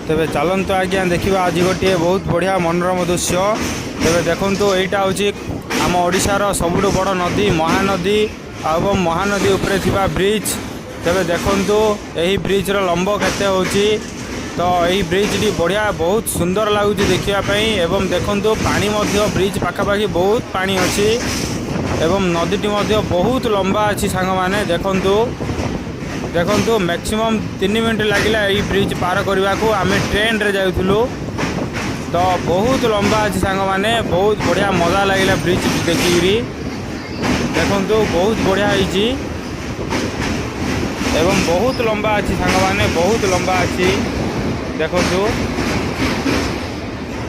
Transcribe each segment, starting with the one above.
तेरे चलतु आज्ञा देखा आज गोटे बहुत बढ़िया मनोरम दृश्य। तेरे देखु यहाँ हूँ आम ओडिशार सबुठ बड़ नदी महानदी और महानदी उपरे थिबा ब्रिज। तेरे देखु यही ब्रिज्र लंब केते होची। तो यही ब्रिजटी बढ़िया बहुत सुंदर लगुच देखापी। एवं देखु पानी ब्रिज पाखापाखि बहुत पानी अच्छी एवं नदीटी बहुत लंबा अच्छी सांग मैंने देखु देखु मैक्सिमम 3 मिनट लगिला यही ब्रिज पार करने को। आम ट्रेन रे जाऊँ तो बहुत लंबा अच्छी सांग मैंने बहुत बढ़िया मजा लगिला ब्रिज देखिकी। देखु बहुत बढ़िया होती एवं बहुत लंबा अच्छी सांग मैंने बहुत लंबा अच्छी। देखु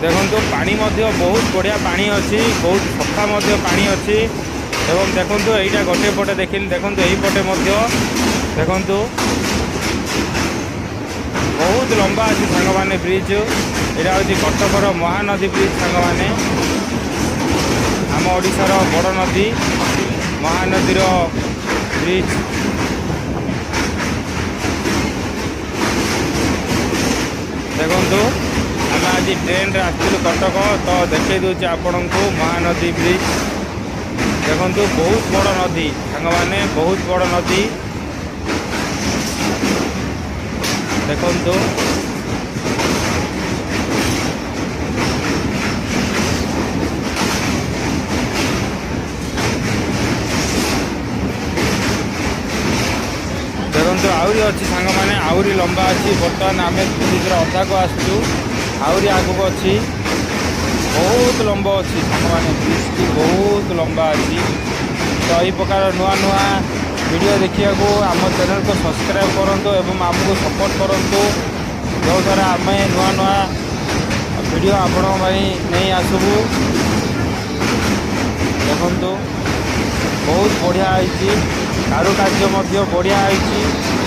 देखु पानी बहुत बढ़िया पानी अच्छी बहुत सफा पानी अच्छी। एवं देखु यहाँ गोटे पटे देखिली देखु यही पटे देखु बहुत लंबा अच्छी सांग मैंने ब्रिज। यहाँ हूँ कटकर महानदी ब्रिज सांग मैंने आम ओडिशार बड़ नदी महानदीर ब्रिज। देखु आम आज ट्रेन रे आसलु कटक तो देखे दूचे आपण को महानदी ब्रिज। देखु बहुत बड़ नदी सांग मैंने बहुत बड़ नदी। देखु देखु आहरी अच्छी सांग मैंने आहरी लंबा अच्छी। बर्तमान आम ब्रिज अधा को आसचु आहरी आगक अच्छी बहुत लंबा अच्छी सांग मैंने ब्रिज की बहुत लंबा अच्छी। तो यही प्रकार नुआ नुआ वीडियो देखा आम चैनल को सब्सक्राइब करूँ एवं आमको सपोर्ट करूँ जो द्वारा आम नुआ नुआ वीडियो आपण नहीं आसबू। देखु बहुत बढ़िया होती कारुकार्य बढ़िया होती।